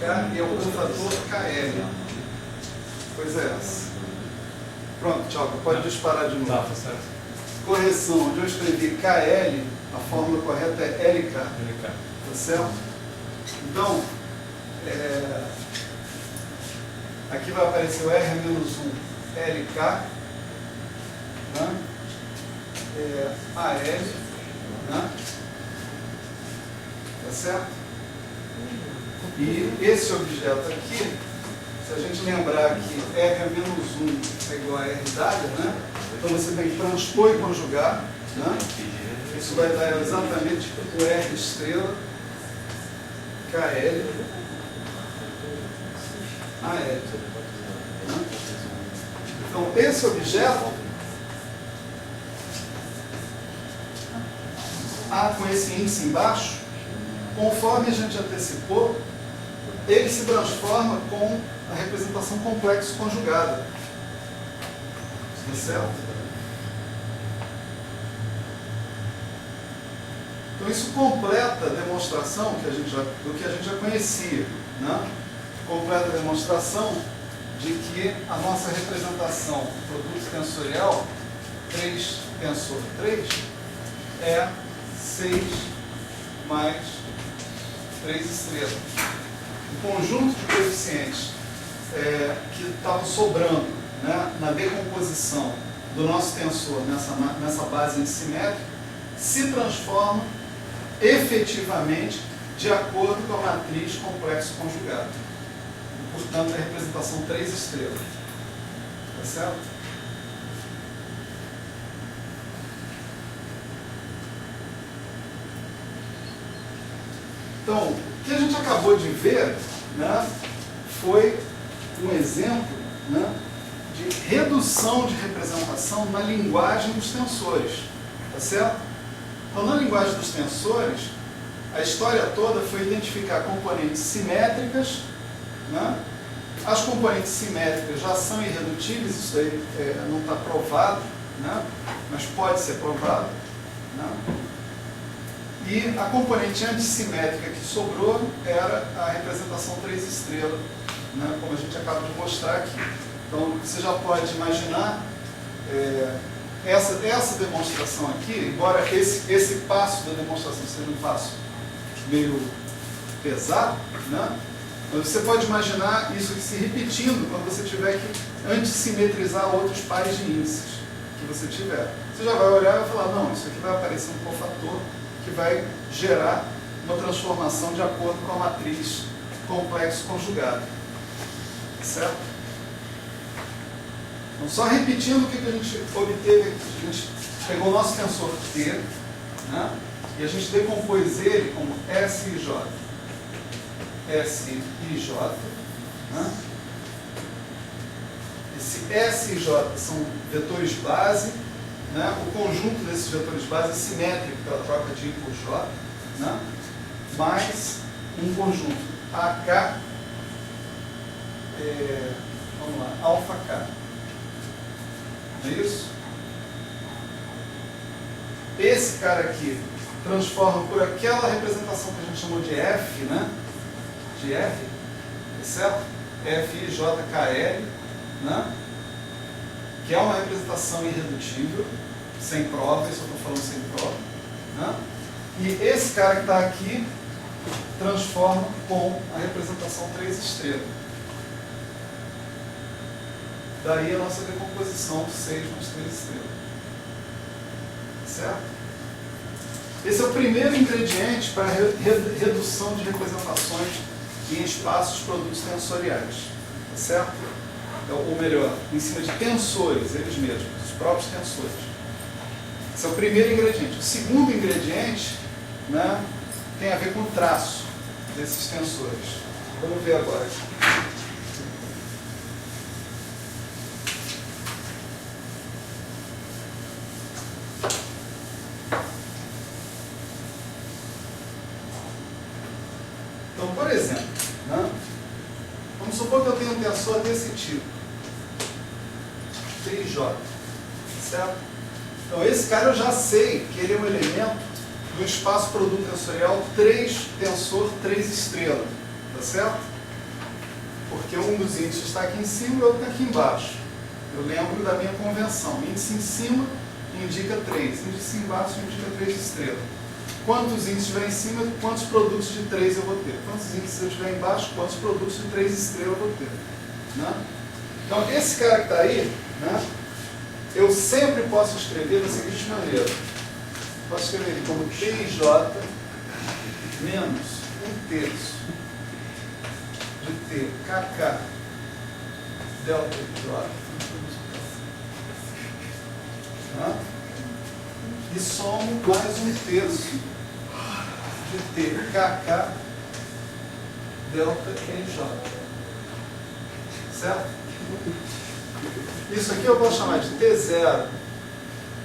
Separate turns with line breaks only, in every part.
LK e é o contrator KL. Coisa é essa. Pronto, tchau, pode disparar de novo.
Tá certo.
Correção, onde eu escrevi KL, a fórmula correta é LK.
LK.
Tá certo? Então, aqui vai aparecer o R-1 LK, né? AL, né? Tá certo? E esse objeto aqui, se a gente lembrar que R-1 é igual a R dada, né? Então você tem que transpor e conjugar, né? Isso vai dar exatamente o R estrela KL AL. Né? Então esse objeto A com esse índice embaixo, conforme a gente antecipou, ele se transforma com a representação complexo conjugada. Tá certo? Então isso completa a demonstração do que a gente já conhecia, né? Completa a demonstração de que a nossa representação do produto tensorial 3 tensor 3 é 6 mais 3 estrelas. O conjunto de coeficientes que estavam sobrando, né, na decomposição do nosso tensor nessa base simétrica se transforma efetivamente de acordo com a matriz complexo conjugado. E, portanto, a representação 3 estrelas. Tá certo? Então, o que a gente acabou de ver, né, foi um exemplo, né, de redução de representação na linguagem dos tensores. Tá certo? Então, na linguagem dos tensores, a história toda foi identificar componentes simétricas, né? As componentes simétricas já são irredutíveis, isso aí não está provado, né? Mas pode ser provado, né? E a componente antissimétrica que sobrou era a representação 3 estrelas, né? Como a gente acaba de mostrar aqui. Então, você já pode imaginar essa demonstração aqui, embora esse passo da demonstração seja um passo meio pesado, né? Mas você pode imaginar isso se repetindo quando você tiver que antissimetrizar outros pares de índices que você tiver. Você já vai olhar e vai falar, não, isso aqui vai aparecer um cofator que vai gerar uma transformação de acordo com a matriz complexo conjugado. Certo? Então, só repetindo o que a gente obteve aqui. A gente pegou o nosso tensor T, né? E a gente decompôs ele como S e J. S e J. Né? Esse S e J são vetores base, né? O conjunto desses vetores base é simétrico pela troca de I por J, né? Mais um conjunto AK, vamos lá, alfa K. Não é isso? Esse cara aqui transforma por aquela representação que a gente chamou de F, né? De F, certo? FIJKL, né? Que é uma representação irredutível, sem prova, isso eu estou falando sem prova, né? E esse cara que está aqui transforma com a representação 3 estrelas. Daí a nossa decomposição 6 mais 3 estrelas. Certo? Esse é o primeiro ingrediente para a redução de representações em espaços produtos tensoriais. Tá certo? Ou melhor, em cima de tensores, eles mesmos, os próprios tensores. Esse é o primeiro ingrediente. O segundo ingrediente, né, tem a ver com o traço desses tensores. Vamos ver agora. Então, por exemplo, né, vamos supor que eu tenho um tensor desse tipo, TJ, certo? Então, esse cara eu já sei que ele é um elemento do espaço produto tensorial 3 tensor 3 estrela, tá certo? porque um dos índices está aqui em cima e o outro está aqui embaixo. Eu lembro da minha convenção. Índice em cima indica 3, índice embaixo indica 3 estrelas. Quantos índices tiver em cima, quantos produtos de 3 eu vou ter. Quantos índices eu tiver embaixo, quantos produtos de 3 estrelas eu vou ter. Né? Então, esse cara que está aí, né, eu sempre posso escrever da seguinte maneira. Posso escrever ele como TJ menos 1/3 de TKK delta J, né? E somo mais 1/3 de TKK delta NJ. Certo? Isso aqui eu posso chamar de T0,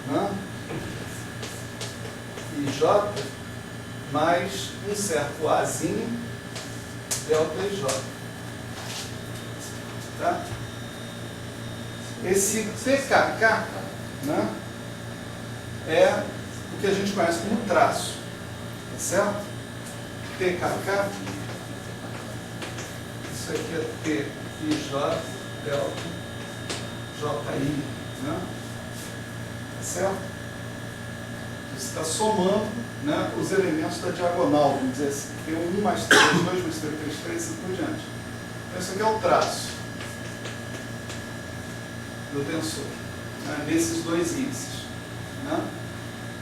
né? E J mais um certo Azinho delta IJ. Tá? Esse TKK, né, é o que a gente conhece como traço. Tá certo? TKK, isso aqui é TIJ delta JI. Né? Tá certo? Você está somando, né, os elementos da diagonal, vamos dizer assim. Tem 1 mais 3, 2 mais 3, 3, 3, assim por diante. Então, isso aqui é o traço do tensor, né, nesses dois índices. Né?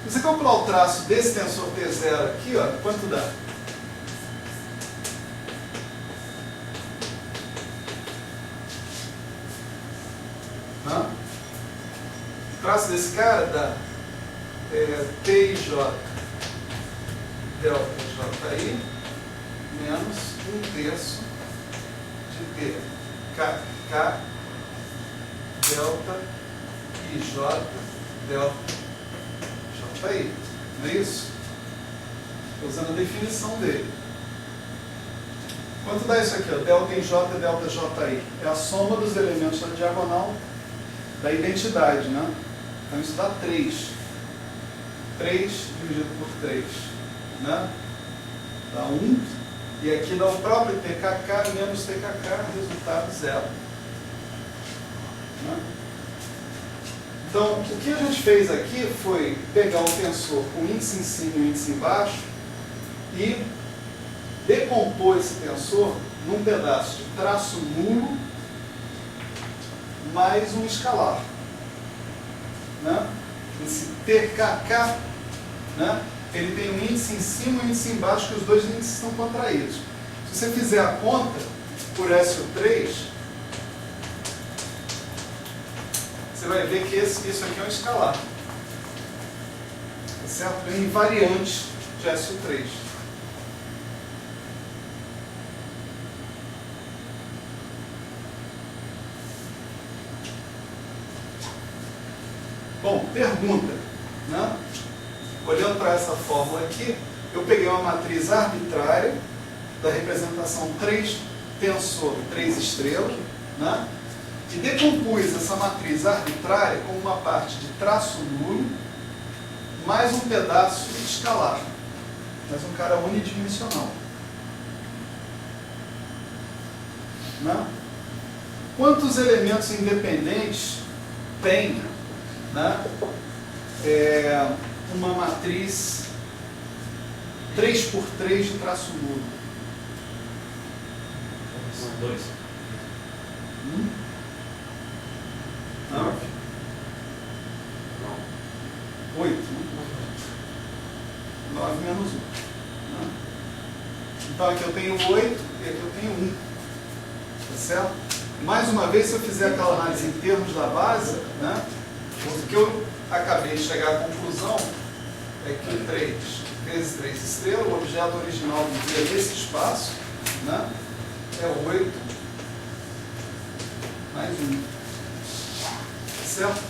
Se você calcular o traço desse tensor T0 aqui, ó, quanto dá? Né? O traço desse cara dá TIJ delta JI menos 1/3 de TKK delta IJ delta JI. Não é isso? Estou usando a definição dele. Quanto dá isso aqui? Ó? Delta IJ delta JI. É a soma dos elementos da diagonal da identidade, né? Então isso dá 3. 3 dividido por 3, né? Dá 1. E aqui dá o próprio TKK menos TKK, resultado 0. Né? Então, o que a gente fez aqui foi pegar um tensor com índice em cima e índice embaixo e decompor esse tensor num pedaço de traço nulo mais um escalar. Né? Esse TKK, né, ele tem um índice em cima e um índice embaixo, que os dois índices estão contraídos. Se você fizer a conta por SO3, você vai ver que isso aqui é um escalar. Tá certo? Vem invariante de SO3. Bom, pergunta, né? Olhando para essa fórmula aqui, eu peguei uma matriz arbitrária da representação 3 tensor 3 estrelas, né? E decompus essa matriz arbitrária como uma parte de traço nulo mais um pedaço escalar, mais um cara unidimensional. Né? Quantos elementos independentes tem, né, uma matriz 3x3 de traço nulo?
2.
Não. 8. 9 menos 1. Né? Então aqui eu tenho 8 e aqui eu tenho 1. Tá certo? Mais uma vez, se eu fizer aquela análise em termos da base, né, o que eu acabei de chegar à conclusão é que 3 vezes 3 estrelas, o objeto original do dia desse espaço, né, é 8 mais 1. Certo?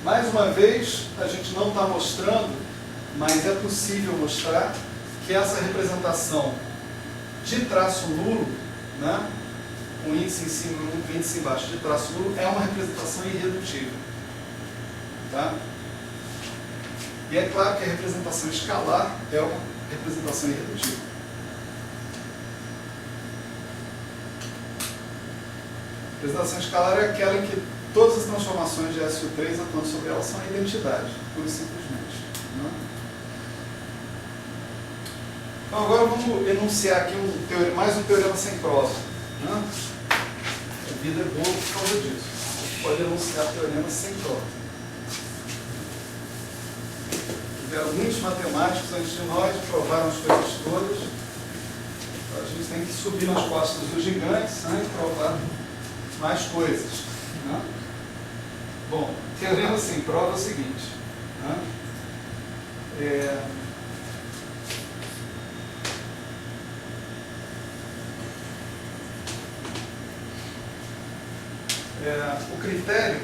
Mais uma vez, a gente não está mostrando, mas é possível mostrar que essa representação de traço nulo, né, um índice em cima e um índice embaixo de traço nulo, é uma representação irredutível. Tá? E é claro que a representação escalar é uma representação irredutível. A representação escalar é aquela em que todas as transformações de S e U3 atuando sobre ela são a identidade, pura e simplesmente. Né? Então agora vamos enunciar aqui mais um teorema sem prova. Né? A vida é boa por causa disso. A gente pode enunciar teoremas sem prova. Tiveram muitos matemáticos antes de nós, provaram as coisas todas. Então a gente tem que subir nas costas dos gigantes, né, e provar mais coisas. Né? Bom, teorema sem prova é o seguinte. Né? O critério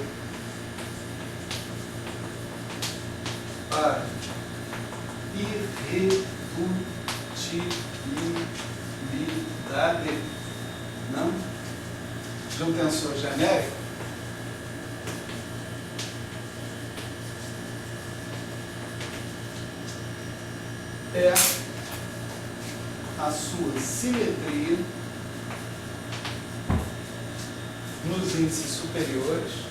para irredutibilidade, não, de um tensor genérico é a sua simetria nos índices superiores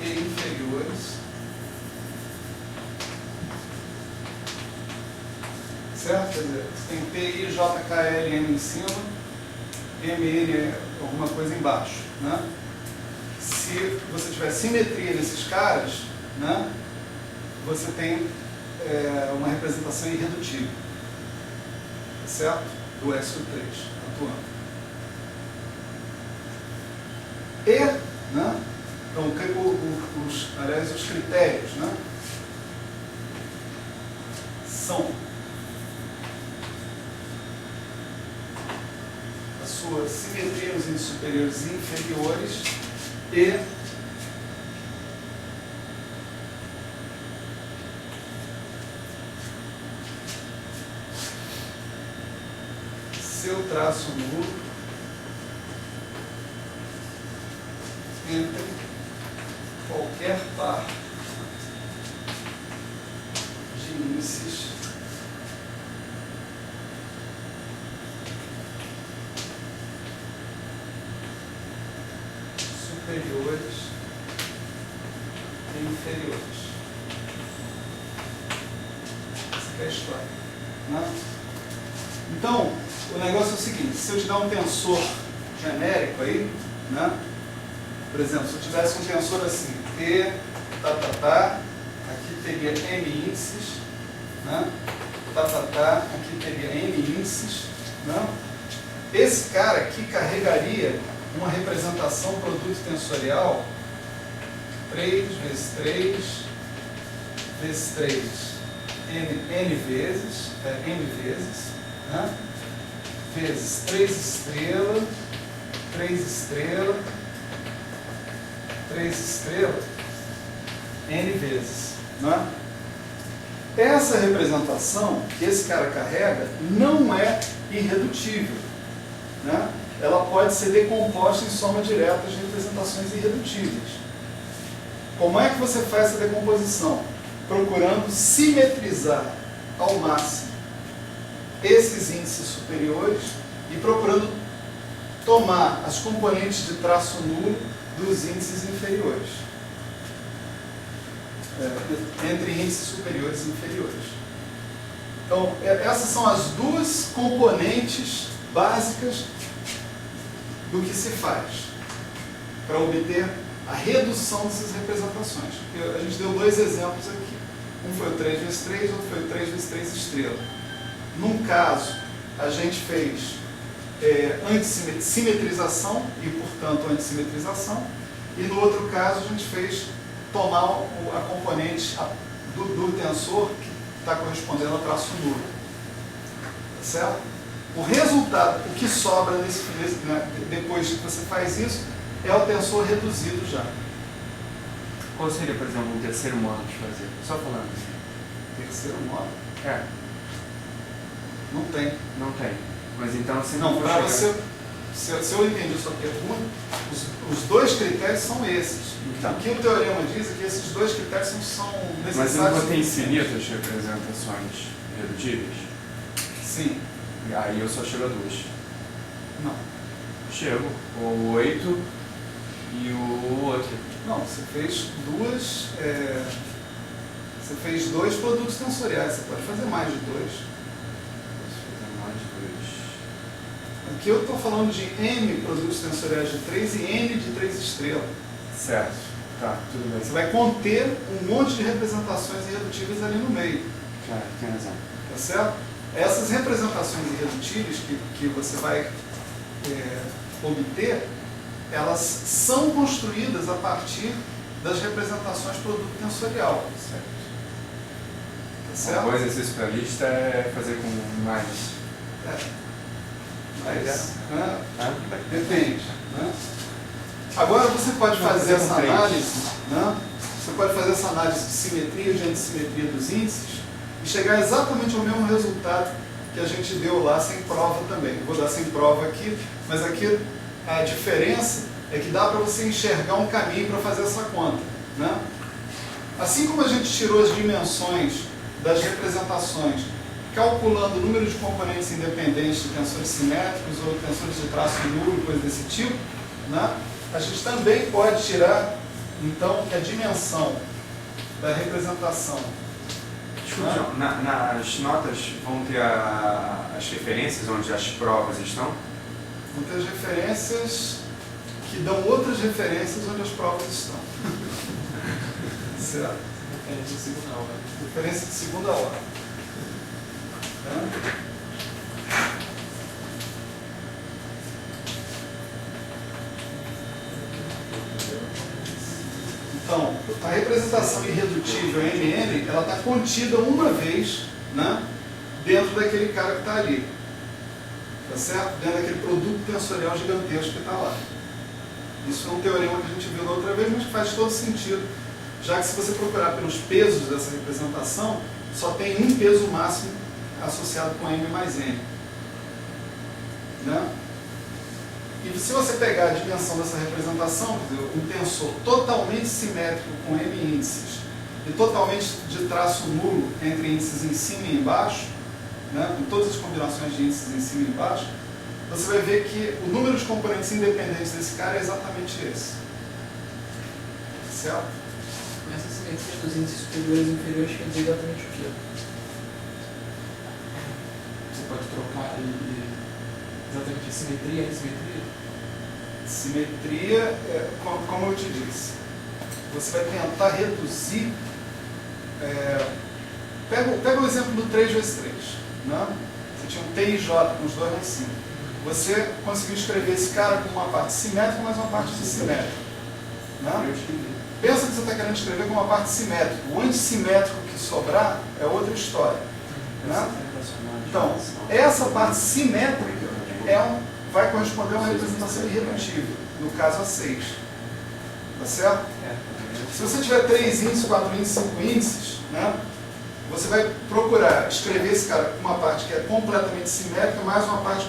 e inferiores, certo? Quer dizer, você tem PI, JKL, M em cima, MN alguma coisa embaixo, né? Se você tiver simetria nesses caras, né, você tem uma representação irredutível, certo? Do SU3 atuando. E, né? Então, aliás, os critérios, né, são a sua simetria nos índices superiores e inferiores e seu traço nulo entre qualquer par de índices superiores e inferiores. Essa é a história. Né? Então, o negócio é o seguinte: se eu te dar um tensor genérico aí, né? Por exemplo, se eu tivesse um tensor assim, T, aqui teria M índices, né? Aqui teria N índices, né? Esse cara aqui carregaria uma representação produto tensorial 3 vezes 3 vezes 3 N vezes, né? Vezes 3 estrela, 3 estrela, 3 estrela, N vezes. Né? Essa representação que esse cara carrega não é irredutível. Né? Ela pode ser decomposta em soma direta de representações irredutíveis. Como é que você faz essa decomposição? Procurando simetrizar ao máximo esses índices superiores e procurando tomar as componentes de traço nulo dos índices inferiores. Entre índices superiores e inferiores. Então, essas são as duas componentes básicas do que se faz para obter a redução dessas representações. A gente deu dois exemplos aqui. Um foi o 3 vezes 3, outro foi o 3 vezes 3 estrela. Num caso, a gente fez simetrização e, portanto, antissimetrização. E no outro caso, a gente fez tomar a componente do tensor que está correspondendo ao traço nulo. Tá certo? O resultado, o que sobra depois que você faz isso, é o tensor reduzido já.
Qual seria, por exemplo, um terceiro modo de fazer? Só falando.
Terceiro modo?
É.
Não tem.
Não tem. Mas então, se
não, para você... se eu entendi sua pergunta, os dois critérios são esses.
Tá.
O que o teorema diz é que esses dois critérios são necessários.
Mas eu vou ter infinitas representações redutíveis?
Sim.
Aí eu só chego a 2.
Não.
Chego. O 8 e o outro.
Não, você fez você fez 2 produtos tensoriais. Você pode fazer mais de 2.
Posso fazer mais de 2.
Aqui eu estou falando de M produtos tensoriais de 3 e N de 3 estrelas.
Certo. Tá, tudo bem.
Você vai conter um monte de representações irredutíveis ali no meio.
Tem razão.
Tá certo? Essas representações irredutíveis que você vai obter, elas são construídas a partir das representações produto tensorial.
Certo.
Tá certo?
Um bom exercício para a lista é fazer com mais.
Mas, né,
Tá?
depende. Né? Agora você pode fazer essa análise, né? Você pode fazer essa análise de simetria e de antissimetria dos índices e chegar exatamente ao mesmo resultado que a gente deu lá sem prova também. Eu vou dar sem prova aqui, mas aqui a diferença é que dá para você enxergar um caminho para fazer essa conta. Né? Assim como a gente tirou as dimensões das representações calculando o número de componentes independentes de tensores simétricos ou tensores de traço nulo, coisa desse tipo, né? A gente também pode tirar, então, a dimensão da representação.
Desculpa, João, nas notas vão ter as referências onde as provas estão?
Vão ter as referências que dão outras referências onde as provas estão. Certo?
Referência de segunda hora.
Referência de segunda hora. Né? Então, a representação irredutível MN, ela está contida uma vez, né, dentro daquele cara que está ali. Tá certo? Dentro daquele produto tensorial gigantesco que está lá. Isso é um teorema que a gente viu da outra vez, mas que faz todo sentido, já que se você procurar pelos pesos dessa representação, só tem um peso máximo associado com M mais N. Né? E se você pegar a dimensão dessa representação, quer dizer, um tensor totalmente simétrico com M índices e totalmente de traço nulo entre índices em cima e embaixo, né, com todas as combinações de índices em cima e embaixo, você vai ver que o número de componentes independentes desse cara é exatamente esse. Certo?
Essa simetria dos índices superiores e inferiores quer dizer exatamente o quê? Você pode trocar exatamente a simetria e a assimetria?
Simetria, como eu te disse, você vai tentar reduzir. Pega o exemplo do 3 vezes 3. Né? Você tinha um T e J com os dois lá em cima. Você conseguiu escrever esse cara com uma parte simétrica mais uma parte dissimétrica. Né? Pensa que você está querendo escrever com uma parte simétrica. O antissimétrico que sobrar é outra história. Né? Então, essa parte simétrica vai corresponder a uma representação irredutível, no caso a 6. Tá certo? Se você tiver 3 índices, 4 índices, 5 índices, né, você vai procurar escrever esse cara com uma parte que é completamente simétrica, mais uma parte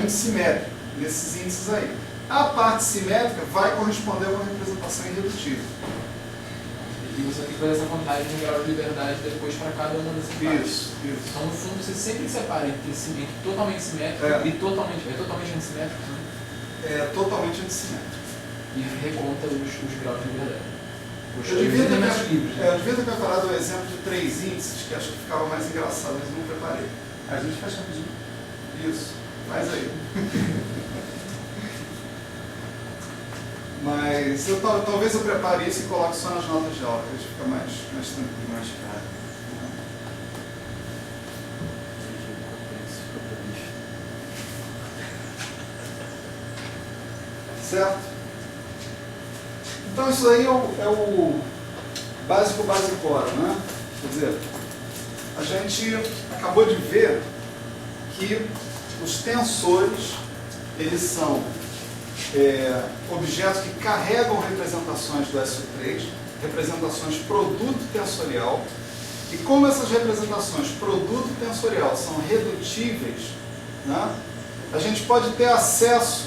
antissimétrica, nesses índices aí. A parte simétrica vai corresponder a uma representação irredutível.
E você tem que fazer essa contagem de grau de liberdade depois para cada uma dessas partes.
Isso.
Então, no fundo, você sempre separa entre totalmente simétrico e totalmente antissimétrico, né?
É totalmente antissimétrico.
E reconta os graus de liberdade.
Eu devia ter preparado o exemplo de 3 índices, que acho que ficava mais engraçado, mas não preparei.
A gente faz rapidinho.
Isso, faz aí. Mas talvez eu prepare isso e coloque só nas notas de aula, que a gente fica mais tranquilo.
Mais claro.
Certo? Então isso aí é o básico basicoro, né? Quer dizer, a gente acabou de ver que os tensores, eles são objetos que carregam representações do SO3, representações produto tensorial, e como essas representações produto tensorial são redutíveis, né, a gente pode ter acesso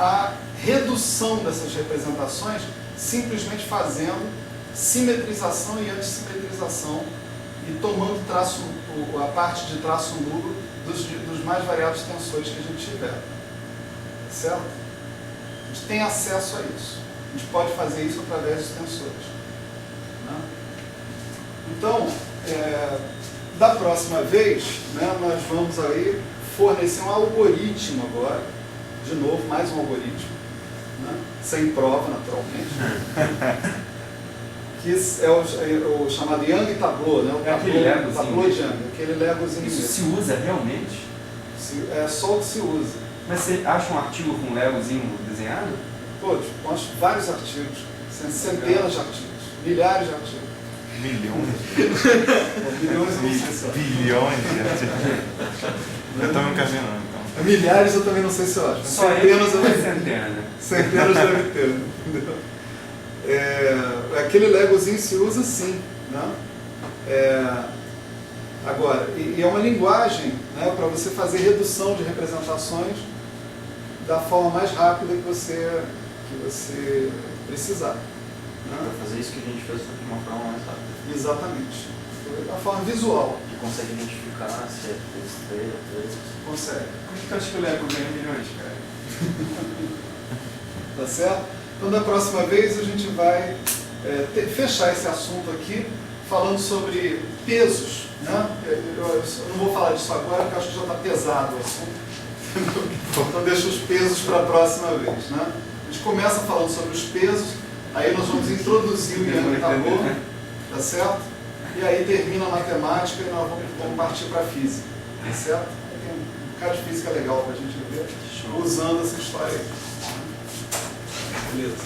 a redução dessas representações simplesmente fazendo simetrização e antissimetrização e tomando a parte de traço nulo dos mais variados tensores que a gente tiver. Certo? A gente tem acesso a isso. A gente pode fazer isso através dos tensores. Né? Então, da próxima vez, né, nós vamos aí fornecer um algoritmo agora, de novo, mais um algoritmo, né, sem prova, naturalmente, que é o chamado Young Tableau, né, o tableau de Young, aquele legozinho.
Isso se usa realmente?
É só o que se usa.
Mas você acha um artigo com legozinho desenhado?
Todos, nós vários artigos, centenas de artigos, milhares de artigos.
Milhões?
Milhões eu não sei se eu acho.
Bilhões de artigos. Eu também nunca vi não, então.
Milhares eu também não sei se eu acho.
Só
Centenas eu
centenas.
Centenas deve ter, entendeu? Aquele legozinho se usa sim, né? Agora, e é uma linguagem, né, para você fazer redução de representações da forma mais rápida que você precisar. Né?
Para fazer isso que a gente fez de uma forma mais rápida.
Exatamente. Da forma visual.
E consegue identificar se é 3, 3.
Consegue.
Por que tu acha que o Lego ganha milhões, cara?
Tá certo? Então, da próxima vez, a gente vai fechar esse assunto aqui, falando sobre pesos. Né? Eu não vou falar disso agora, porque eu acho que já está pesado o assunto. Então, deixa os pesos para a próxima vez. Né? A gente começa falando sobre os pesos, aí nós vamos introduzir o Young Tableau, tá certo? E aí termina a matemática e nós vamos partir para a física, tá certo? Tem um bocado de física legal para a gente ver, usando essa história aí. Beleza.